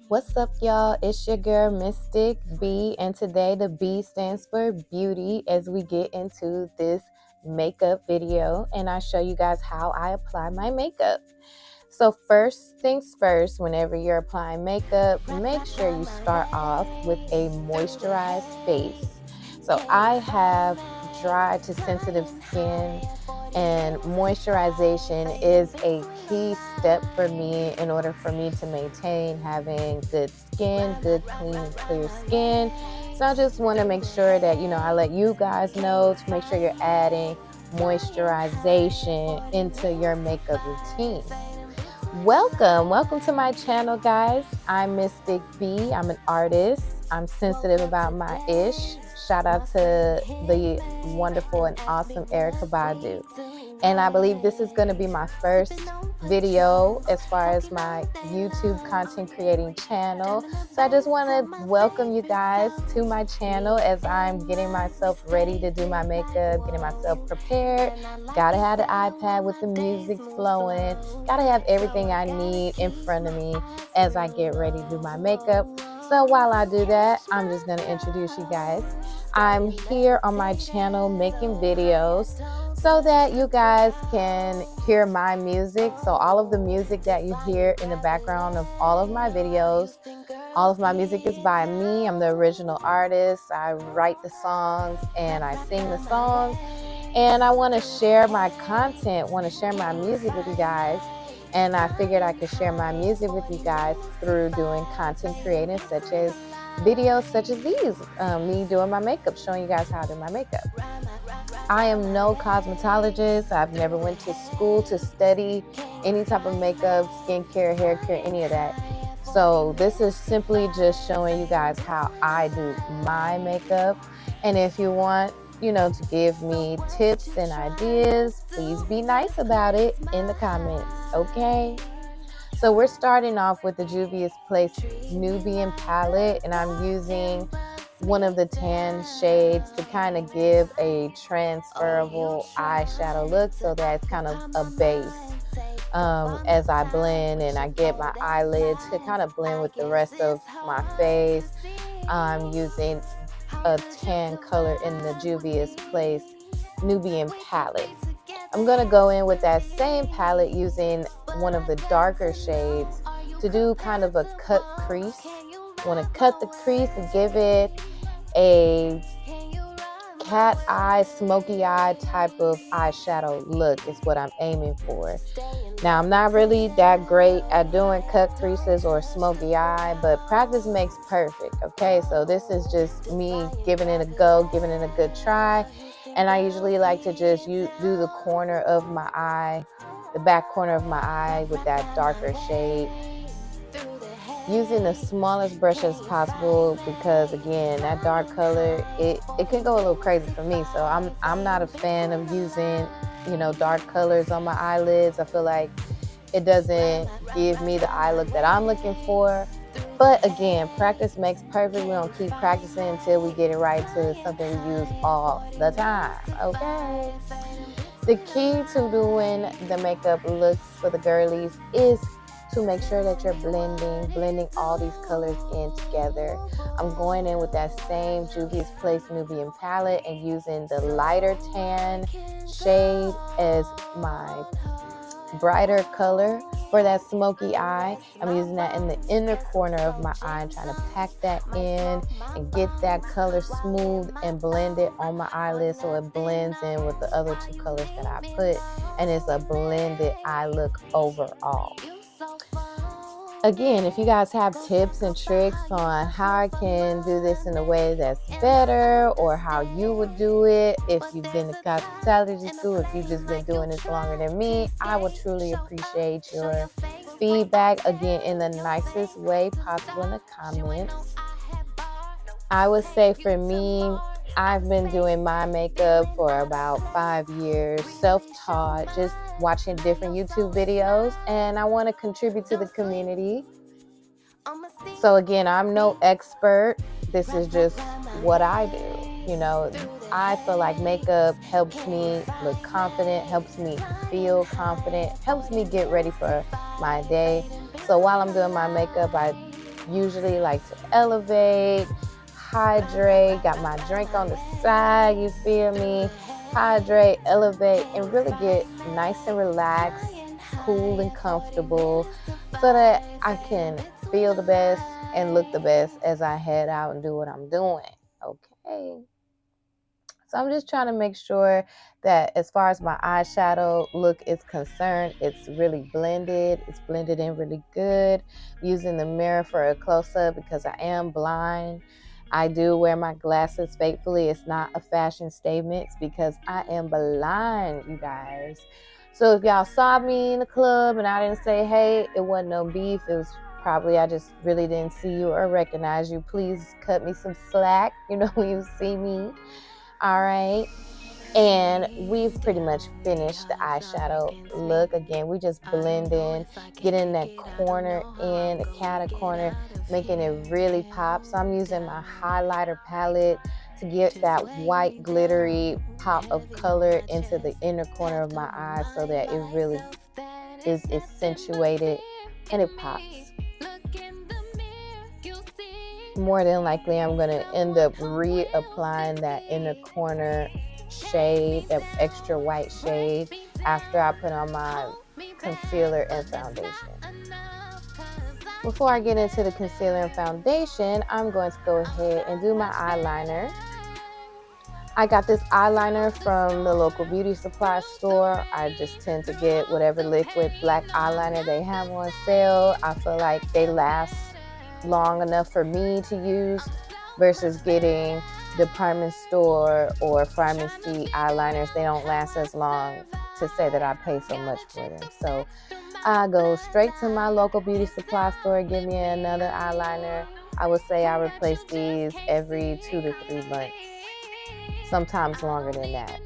What's up, y'all? It's your girl, Mystiq B, and today the B stands for beauty as we get into this makeup video and I show you guys how I apply my makeup. So first things first, whenever you're applying makeup, make sure you start off with a moisturized face. So I have dry to sensitive skin, and moisturization is a key step for me in order for me to maintain having good skin, good, clean, and clear skin. So I just want to make sure that, I let you guys know to make sure you're adding moisturization into your makeup routine. Welcome to my channel, guys. I'm Mystiq B. I'm an artist. I'm sensitive about my ish. Shout out to the wonderful and awesome Erica Badu. And I believe this is going to be my first video as far as my YouTube content creating channel. So I just want to welcome you guys to my channel as I'm getting myself ready to do my makeup, getting myself prepared. Gotta have the iPad with the music flowing. Gotta have everything I need in front of me as I get ready to do my makeup. So while I do that, I'm just going to introduce you guys. I'm here on my channel making videos so that you guys can hear my music. So all of the music that you hear in the background of all of my videos, all of my music is by me. I'm the original artist. I write the songs and I sing the songs. And I want to share my content, want to share my music with you guys. And I figured I could share my music with you guys through doing content creating, such as videos such as these, me doing my makeup, showing you guys how to do my makeup. I am no cosmetologist. I've never went to school to study any type of makeup, skincare, hair care, any of that. So this is simply just showing you guys how I do my makeup. And if you want, to give me tips and ideas, please be nice about it in the comments, okay? So we're starting off with the Juvia's Place Nubian palette, and I'm using one of the tan shades to kind of give a transferable eyeshadow look, so that it's kind of a base as I blend and I get my eyelids to kind of blend with the rest of my face. I'm using a tan color in the Juvia's Place Nubian palette. I'm going to go in with that same palette using one of the darker shades to do kind of a cut crease. I want to cut the crease and give it a cat eye, smoky eye type of eyeshadow look is what I'm aiming for. Now, I'm not really that great at doing cut creases or smoky eye, but practice makes perfect, okay? So this is just me giving it a go, giving it a good try. And I usually like to just do the corner of my eye, the back corner of my eye with that darker shade, using the smallest brush as possible, because again, that dark color, it can go a little crazy for me. So I'm not a fan of using, dark colors on my eyelids. I feel like it doesn't give me the eye look that I'm looking for. But again, practice makes perfect. We're going to keep practicing until we get it right to something we use all the time, okay? The key to doing the makeup looks for the girlies is to make sure that you're blending all these colors in together. I'm going in with that same Juvia's Place Nubian palette and using the lighter tan shade as my brighter color for that smoky eye. I'm using that in the inner corner of my eye and trying to pack that in and get that color smooth and blend it on my eyelid so it blends in with the other two colors that I put, and it's a blended eye look overall. Again, if you guys have tips and tricks on how I can do this in a way that's better, or how you would do it, if you've been to cosmetology school, if you've just been doing this longer than me, I would truly appreciate your feedback, again, in the nicest way possible in the comments. I would say for me, I've been doing my makeup for about 5 years, self-taught, just watching different YouTube videos, and I want to contribute to the community. So again, I'm no expert. This is just what I do. I feel like makeup helps me look confident, helps me feel confident, helps me get ready for my day. So while I'm doing my makeup, I usually like to elevate, hydrate, got my drink on the side, you feel me? Hydrate, elevate, and really get nice and relaxed, cool and comfortable so that I can feel the best and look the best as I head out and do what I'm doing. Okay. So I'm just trying to make sure that as far as my eyeshadow look is concerned, it's really blended. It's blended in really good. I'm using the mirror for a close-up because I am blind. I do wear my glasses faithfully. It's not a fashion statement. It's because I am blind, you guys. So if y'all saw me in the club and I didn't say, hey, it wasn't no beef. It was probably I just really didn't see you or recognize you. Please cut me some slack, when you see me. All right. And we've pretty much finished the eyeshadow look. Again, we just blend in, get in that corner in, the catty corner, making it really pop. So I'm using my highlighter palette to get that white glittery pop of color into the inner corner of my eye so that it really is accentuated and it pops. More than likely, I'm going to end up reapplying that inner corner shade, that extra white shade, after I put on my concealer and foundation. Before I get into the concealer and foundation, I'm going to go ahead and do my eyeliner. I got this eyeliner from the local beauty supply store. I just tend to get whatever liquid black eyeliner they have on sale. I feel like they last long enough for me to use versus getting department store or pharmacy eyeliners. They don't last as long to say that I pay so much for them. So I go straight to my local beauty supply store, give me another eyeliner. I would say I replace these every 2 to 3 months, sometimes longer than that.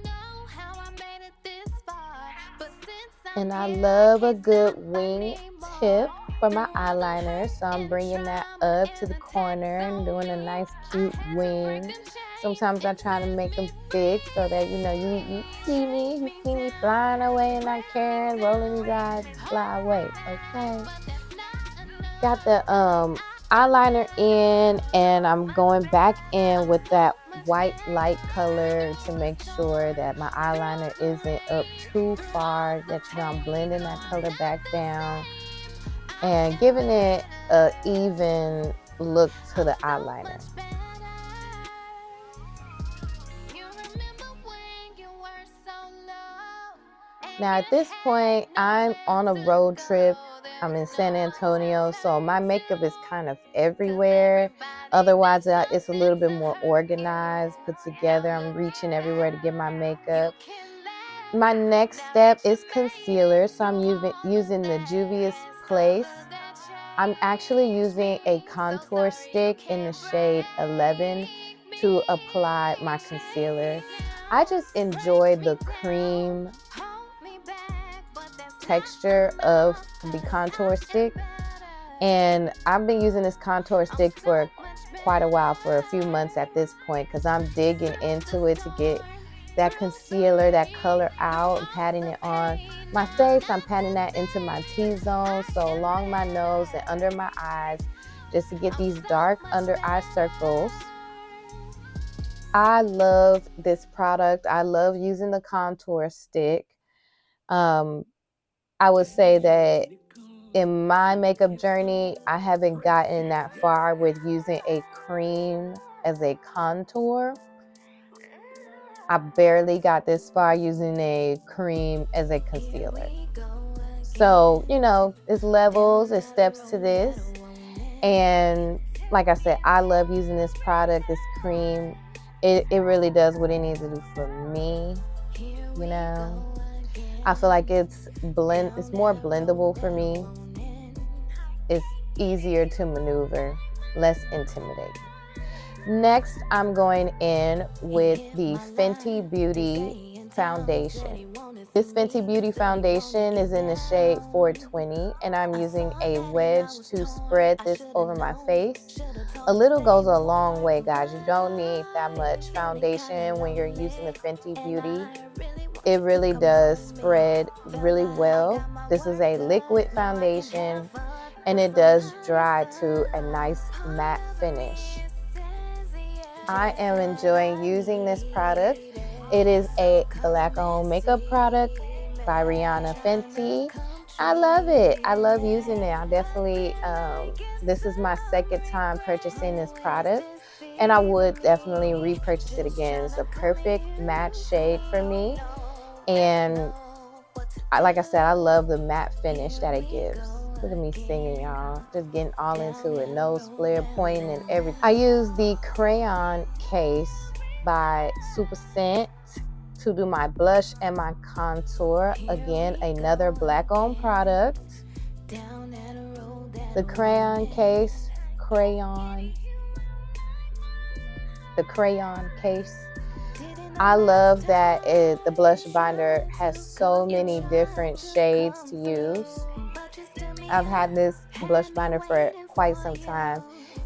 And I love a good wing tip for my eyeliner, so I'm bringing that up to the corner and doing a nice cute wing. Sometimes I try to make them thick so that you see me flying away and not caring, rolling these eyes, fly away. Okay, got the eyeliner in, and I'm going back in with that white light color to make sure that my eyeliner isn't up too far, that I'm blending that color back down and giving it an even look to the eyeliner. Now at this point, I'm on a road trip. I'm in San Antonio, so my makeup is kind of everywhere. Otherwise, it's a little bit more organized, put together. I'm reaching everywhere to get my makeup. My next step is concealer, so I'm using the Juvia's Place. I'm actually using a contour stick in the shade 11 to apply my concealer. I just enjoy the cream texture of the contour stick, and I've been using this contour stick for quite a while, for a few months at this point, because I'm digging into it to get that concealer, that color out, and patting it on my face. I'm patting that into my T-zone, so along my nose and under my eyes, just to get these dark under eye circles. I love this product. I love using the contour stick. I would say that in my makeup journey, I haven't gotten that far with using a cream as a contour. I barely got this far using a cream as a concealer. So, it's levels, it's steps to this. And like I said, I love using this product, this cream. It really does what it needs to do for me, I feel like it's more blendable for me. It's easier to maneuver, less intimidating. Next, I'm going in with the Fenty Beauty foundation. This Fenty Beauty foundation is in the shade 420, and I'm using a wedge to spread this over my face. A little goes a long way, guys. You don't need that much foundation when you're using the Fenty Beauty. It really does spread really well. This is a liquid foundation, and it does dry to a nice matte finish. I am enjoying using this product. It is a Black-owned makeup product by Rihanna Fenty. I love it. I love using it. I definitely, this is my second time purchasing this product, and I would definitely repurchase it again. It's a perfect matte shade for me, and like I said, I love the matte finish that it gives. Look at me singing, y'all. Just getting all into it. Nose flare, pointing, and everything. I use the crayon case by Super Scent to do my blush and my contour. Again, another Black-owned product. The crayon case, the crayon case. I love that the blush binder has so many different shades to use. I've had this blush binder for quite some time,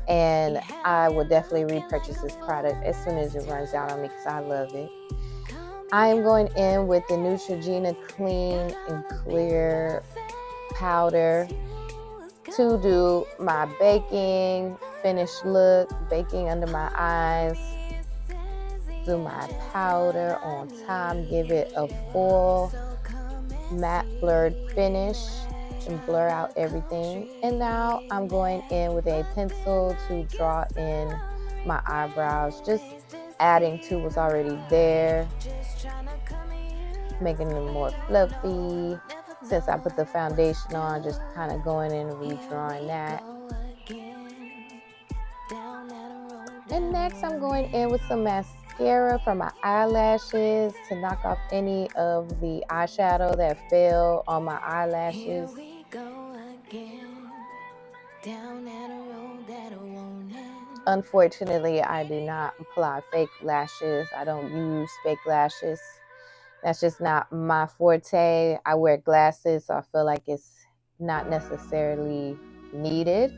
and I will definitely repurchase this product as soon as it runs out on me because I love it. I am going in with the Neutrogena Clean and Clear powder to do my baking finish look, baking under my eyes. Do my powder on top, give it a full matte blurred finish and blur out everything. And now I'm going in with a pencil to draw in my eyebrows, just adding to what's already there, making them more fluffy. Since I put the foundation on, just kind of going in and redrawing that. And next I'm going in with some mascara for my eyelashes to knock off any of the eyeshadow that fell on my eyelashes. Unfortunately, I do not apply fake lashes. I don't use fake lashes. That's just not my forte. I wear glasses, so I feel like it's not necessarily needed.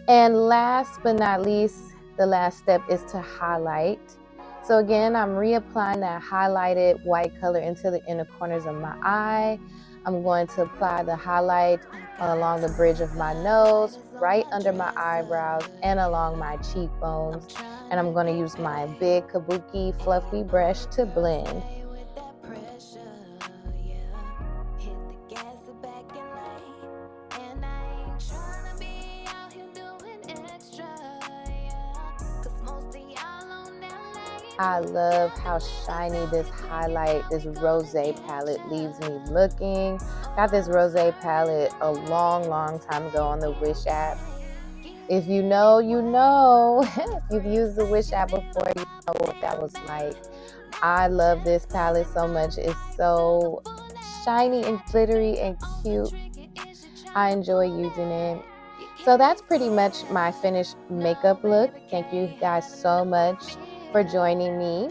And last but not least, the last step is to highlight. So again, I'm reapplying that highlighted white color into the inner corners of my eye. I'm going to apply the highlight along the bridge of my nose, right under my eyebrows, and along my cheekbones. And I'm going to use my big kabuki fluffy brush to blend. I love how shiny this highlight, this rosé palette leaves me looking. Got this rosé palette a long time ago on the Wish app. If you know, you know. If you've used the Wish app before, you know what that was like. I love this palette so much. It's so shiny and glittery and cute. I enjoy using it. So that's pretty much my finished makeup look. Thank you guys so much for joining me.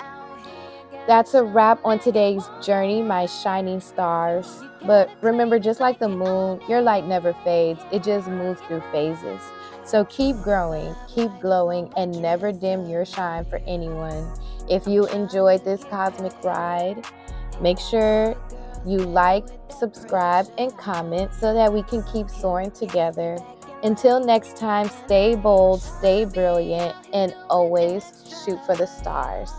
That's a wrap on today's journey, my shining stars. But remember, just like the moon, your light never fades. It just moves through phases. So keep growing, keep glowing, and never dim your shine for anyone. If you enjoyed this cosmic ride, make sure you like, subscribe, and comment so that we can keep soaring together. Until next time, stay bold, stay brilliant, and always shoot for the stars.